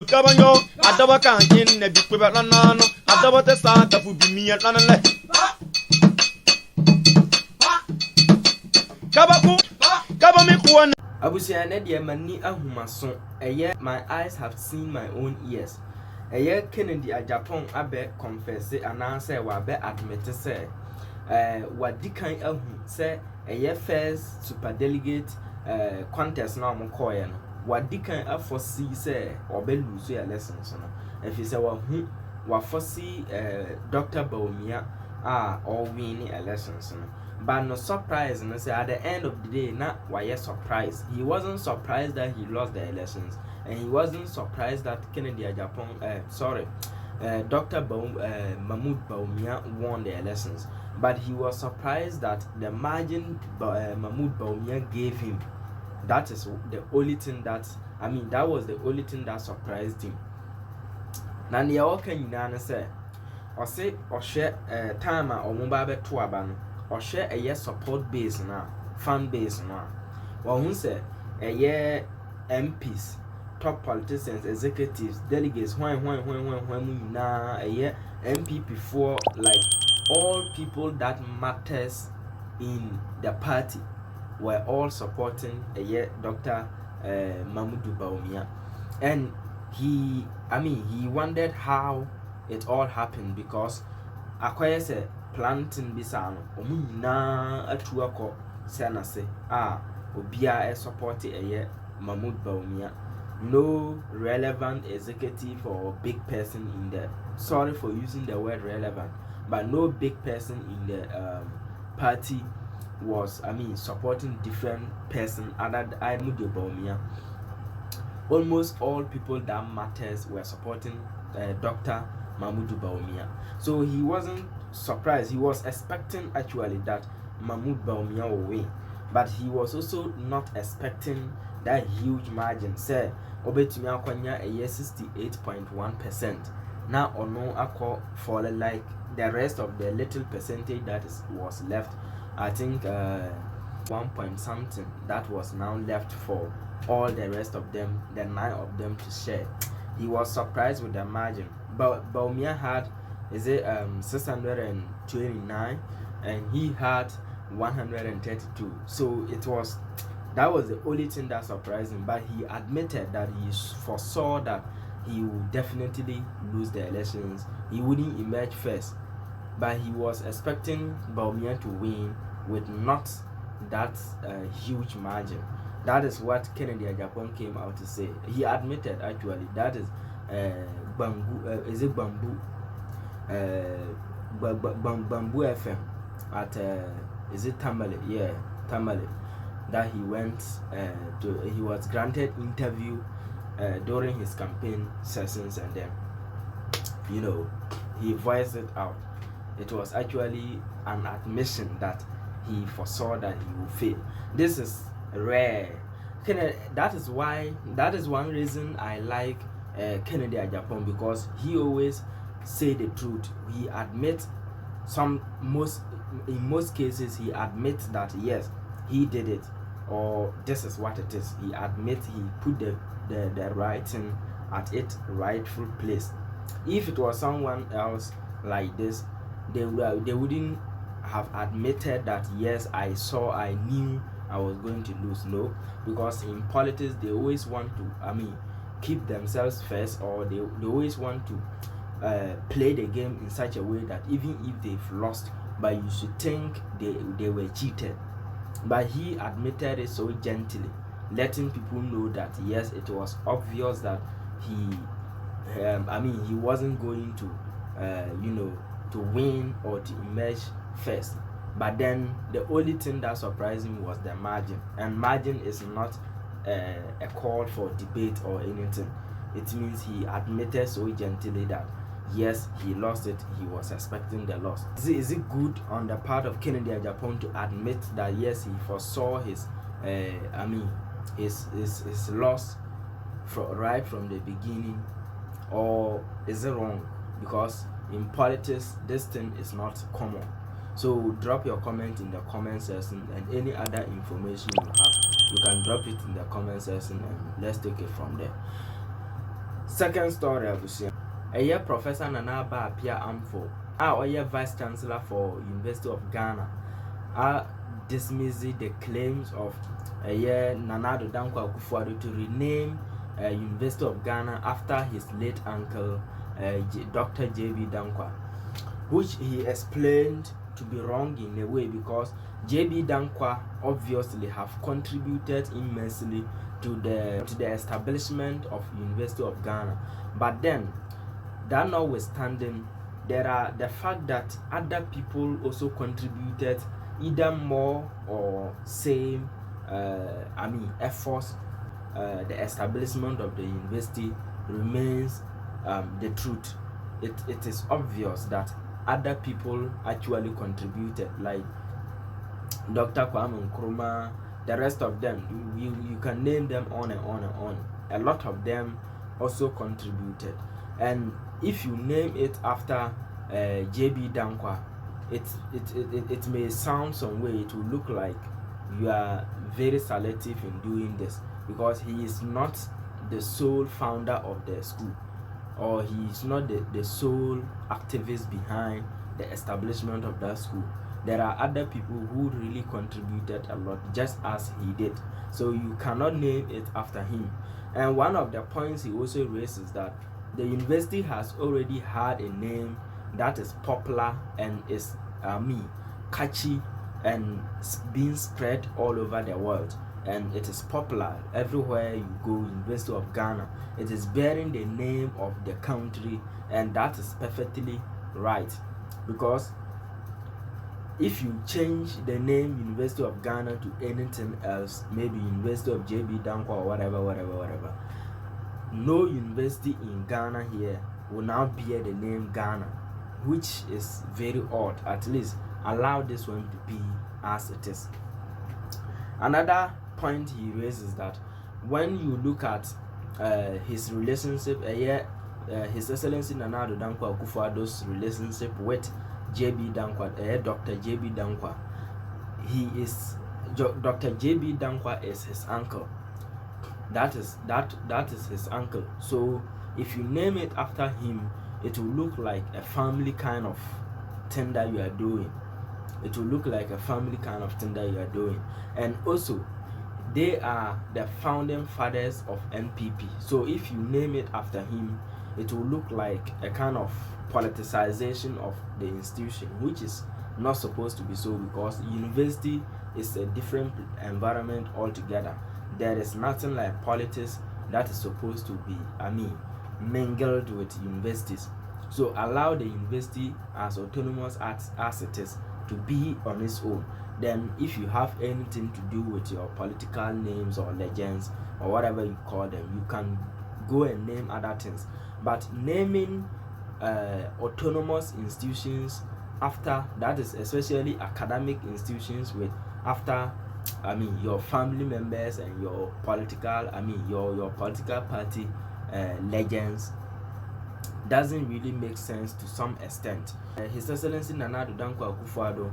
Cabanyo, Adawa can't in the Bibanano, Adawa the Santa would be me at Lanale. Cabaco, Cabamic. Abusia Nedia Mani Ahumason, a year my eyes have seen my own ears. A year Kennedy Agyapong abe confess and answer wabe admit say, what Dikan Ahu say a year first super delegate contest now Mokoyan. What Dikan a foresee say or be lose your lessons. If you say what foresee Dr. Baumia or winning a lessons. But no surprise, and say at the end of the day, not why surprised. He wasn't surprised that he lost the elections, and he wasn't surprised that Kennedy Agyapong, Dr. Mahmoud Baumia won the elections. But he was surprised that the margin Mahmoud Baumia gave him. That is the only thing that that was the only thing that surprised him. Now the other can say, or say or share time or mobile to abano. Or share a year support base now, fan base now. Well, who say a year MPs, top politicians, executives, delegates, when now a year MP before like all people that matters in the party were all supporting a year Dr. Mahmoud Baumia, and he wondered how it all happened because Akoya said. Planting bisano omuna atuako senase obia support Mahmoud Baumia. No relevant executive or big person in the sorry for using the word relevant, but no big person in the party was supporting different person other than Mahmoud Baumia. Almost all people that matters were supporting Dr. Mahmoud Baumia. So he wasn't surprised. He was expecting actually that Mahmoud Baumia will win, but he was also not expecting that huge margin. Say, obetumi akwanya a year 68.1%. Now or no akọ for like the rest of the little percentage that was left. I think 1 point something that was now left for all the rest of them, the 9 of them to share. He was surprised with the margin. But Baumia had 629 and he had 132. So that was the only thing that surprised him. But he admitted that he foresaw that he would definitely lose the elections. He wouldn't emerge first, but he was expecting Baumia to win with not that huge margin. That is what Kennedy Agyapong came out to say. He admitted actually that is Bamboo FM at is it Tamale? Yeah, Tamale. That he went he was granted interview during his campaign sessions, and then he voiced it out. It was actually an admission that he foresaw that he would fail. This is rare. That is one reason I like Kennedy Agyapong, because he always say the truth. He admits in most cases he admits that yes, he did it, or this is what it is. He admits he put the right thing at its rightful place. If it was someone else like this, they wouldn't have admitted that yes, I knew I was going to lose. No, because in politics they always want to keep themselves first, or they always want to play the game in such a way that even if they've lost, but you should think they were cheated. But he admitted it so gently, letting people know that yes, it was obvious that he wasn't going to to win or to emerge first. But then the only thing that surprised him was the margin, and margin is not a call for debate or anything. It means he admitted so gently that yes, he lost it. He was expecting the loss. Is it good on the part of Kennedy Agyapong to admit that yes, he foresaw his loss right from the beginning, or is it wrong? Because in politics this thing is not common. So drop your comment in the comment section, and any other information you have, you can drop it in the comment section, and let's take it from there. Second story abusia. Eye Professor Nana Apia Amfo, oye Vice Chancellor for University of Ghana, dismissed the claims of Nana Addo Dankwa Akufo-Addo to rename University of Ghana after his late uncle, Dr. J.B. Dankwa, which he explained to be wrong in a way because J.B. Dankwa obviously have contributed immensely to the establishment of University of Ghana. But then, that notwithstanding, there are the fact that other people also contributed either more or same efforts. The establishment of the university remains the truth. It is obvious that other people actually contributed, like Dr. Kwame Nkrumah, the rest of them. You can name them on and on and on. A lot of them also contributed, and if you name it after J.B. Dankwa, it may sound some way. It will look like you are very selective in doing this because he is not the sole founder of the school, or he is not the sole activist behind the establishment of that school. There are other people who really contributed a lot, just as he did. So you cannot name it after him. And one of the points he also raises that the university has already had a name that is popular and is catchy and being spread all over the world, and it is popular everywhere you go. University of Ghana, it is bearing the name of the country, and that is perfectly right, because if you change the name University of Ghana to anything else, maybe University of J.B. Dankwa or whatever, no university in Ghana here will now bear the name Ghana, which is very odd. At least allow this one to be as it is. Another point he raises that when you look at his relationship, His Excellency Nana Addo Dankwa Akufo-Addo's relationship with J.B. Dankwa, Dr. J.B. Dankwa, Dr. J.B. Dankwa is his uncle. That is his uncle. So if you name it after him, it will look like a family kind of thing that you are doing. It will look like a family kind of thing that you are doing. And also, they are the founding fathers of NPP. So if you name it after him, it will look like a kind of politicization of the institution, which is not supposed to be so, because university is a different environment altogether. There is nothing like politics that is supposed to be, mingled with universities. So allow the university as autonomous as it is to be on its own. Then if you have anything to do with your political names or legends or whatever you call them, you can go and name other things. But naming autonomous institutions after, that is especially academic institutions, with after your family members and your political your political party legends, doesn't really make sense to some extent. His Excellency Nana Addo Dankwa Akufo-Addo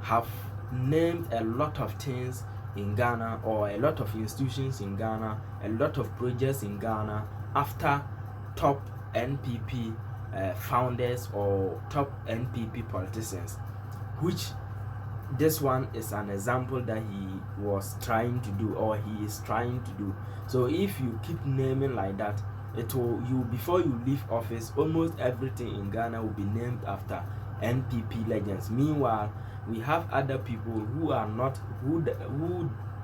have named a lot of things in Ghana, or a lot of institutions in Ghana, a lot of projects in Ghana after top NPP founders or top NPP politicians, which this one is an example that he was trying to do, or he is trying to do. So if you keep naming like that, it will, before you leave office, almost everything in Ghana will be named after NPP legends. Meanwhile, we have other people who are not, who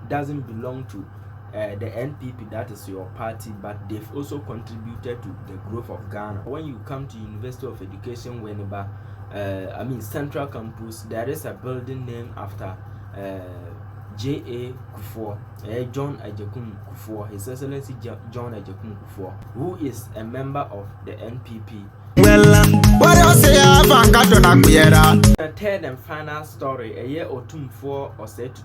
doesn't belong to the NPP, that is your party, but they've also contributed to the growth of Ghana. When you come to University of Education Winneba, Central Campus, there is a building named after J.A. Kufuor, John Agyapong Kufuor, His Excellency John Agyapong Kufuor, who is a member of the NPP. The third and final story, OTUMFOUR REPLIED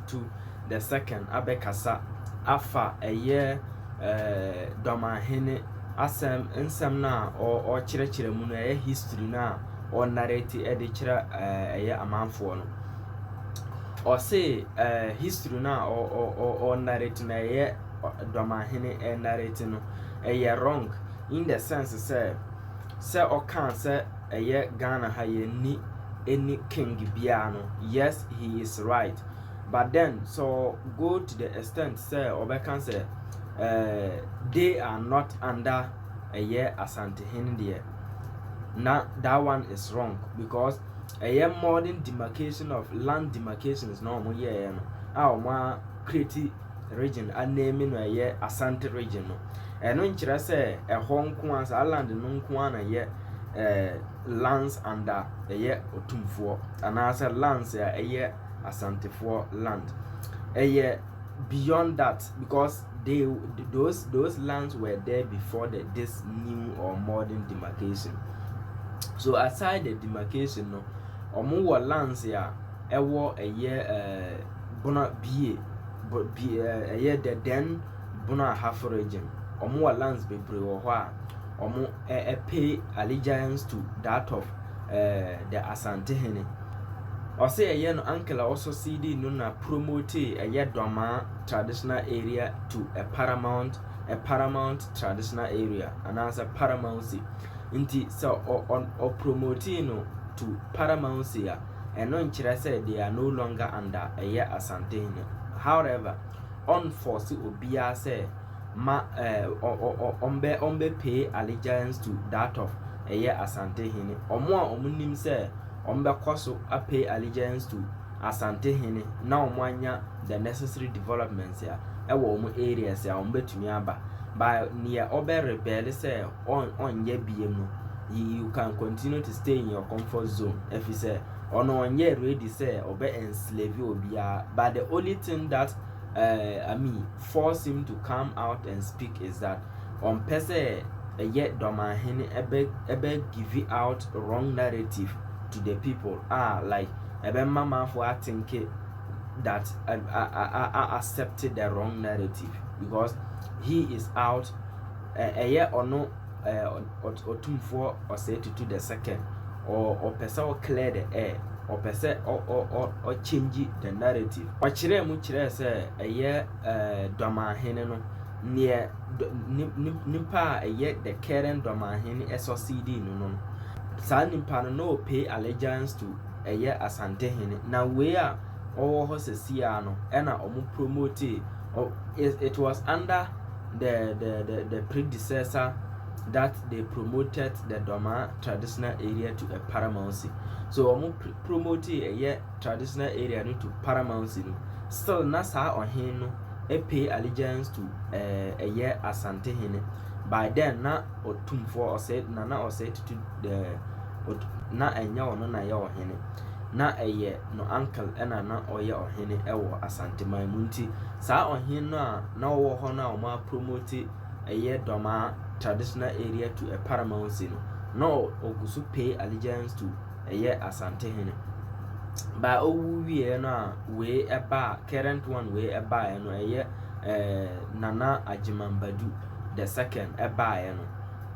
the second Abekasa afa Dormaahene asem nsem na or kyerɛkyerɛ mu no history na or narrate de kyerɛ amanfo no, or say history na or narrate na Dormaahene narrate no wrong. in the sense say or can say a year Ghana ha ni any king biano. Yes, he is right. But then so go to the extent say or can say they are not under a year Asante Hindia. Now that one is wrong because a year modern demarcation of land demarcation is normal year our create region and naming a year Asante region. And when you say a Hong Kong as a land no Kwan a year lands under a year OTUMFOUR and as a lands a year Asante for land a year beyond that because those lands were there before this new or modern demarcation. So aside the demarcation no omo wo lands ya ewo a year bona bie a year the then bona half region omo wo lands bebre wo ho a omo pay allegiance to that of the Asante Hene. Or say a year no uncle also CD no na promote a year Doma traditional area to a paramount traditional area and as a paramountcy inti so or promoting to paramountcy and no interest they are no longer under a year Asante Hene. However, on force obia say ma ombe pay allegiance to that of a year Asante Hene or more omunim say ombe koso a pay allegiance to Asante Hene now mwanya the necessary developments ya ewo omu areas ya ombe tumi aba by near obe rebel say on ye biem no you can continue to stay in your comfort zone if you say ono on ye ready say obe enslave obia. But the only thing that force him to come out and speak is that on pese yet Dormaahene ebe give out wrong narrative to the people like ebe mama for think that I accepted the wrong narrative because he is out a year or no OTUMFOUR or say to the second or person or clear the air or person or change the narrative or chire mu chire say a year Dormaahene no near nimpa a year the current Dormaahene SOCD no sa nimpa no pay allegiance to a year Asante Hene. Now where all horses no and omu promote it was under the predecessor that they promoted the Doma traditional area to a paramountcy. So omu promote a year traditional area to paramountcy. Still nasa on him no pay allegiance to a year Asante Hene. By then na OTUMFOUR or said nana or said to the na enya ono na ye ohene na eye no uncle ena na oye ohene ewo Asante Maimunti sa ohene no na wo ho na o ma promote eye Doma traditional area to a paramountcy no ogusu pay allegiance to eye Asante Hene. Ba owu wie no we eba current one we eba no eye Nana Agyapong the second eba no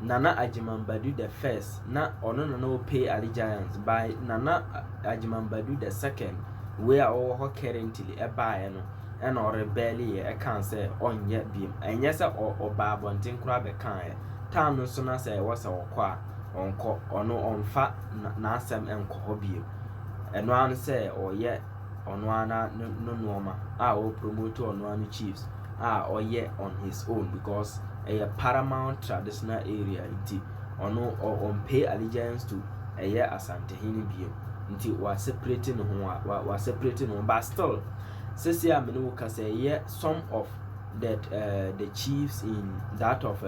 Nana Agyapong the first na ono no pay allegiance by Nana Agyapong the second where all currently eba no and or rebellion e can say on yet beam and yes or babontin kra be kan time no so na say was okwa onko ono onfa na asem enko hobie eno an say or yet ono ana no normal o promote ono an chiefs or on his own because a paramount traditional area inti ono on pay allegiance to a year Asante Hene bio inti was separating was separating but still says ya me no say yeah some of that the chiefs in that of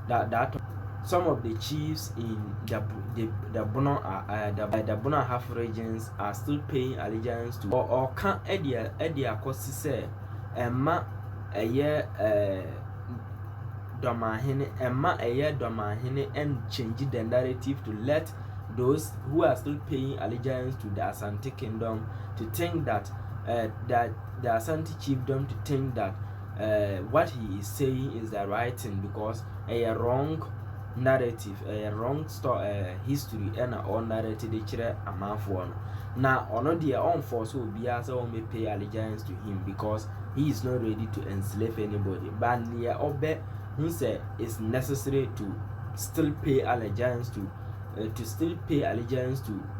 that some of the chiefs in the Bona half regions are still paying allegiance to or can edia kosi say emma a year Dormaahene emma a year Dormaahene and change the narrative to let those who are still paying allegiance to the Asante Kingdom to think that that the Asante chiefdom to think that what he is saying is the right thing because a wrong narrative, a wrong history and all narrative they chire amanfo no. Now ono their own force will be as all may pay allegiance to him because he is not ready to enslave anybody. But near obe who said it's necessary to still pay allegiance to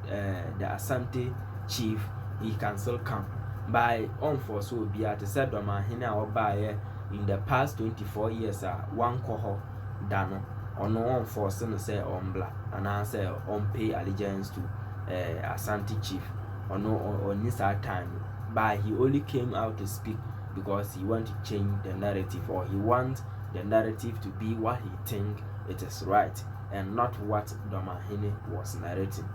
the Asante chief, he can still come by unforced will be at the said Domaahene or by in the past 24 years one cohort dano or no one forced to say on black and answer on pay allegiance to Asante chief or no or this time, but he only came out to speak because he want to change the narrative, or he wants the narrative to be what he think it is right and not what Domaahene was narrating.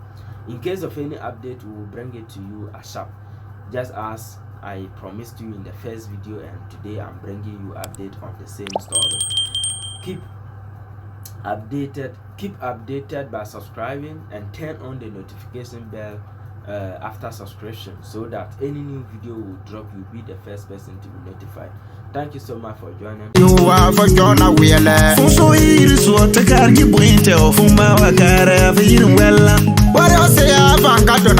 In case of any update, we will bring it to you ASAP, just as I promised you in the first video, and today I'm bringing you update on the same story. Keep updated by subscribing and turn on the notification bell after subscription, so that any new video will drop, you'll be the first person to be notified. Thank you so much for joining. You are for John Wheeler. So here's what the car you bring to Fuma Wakara for you. Well, what else say? I've got to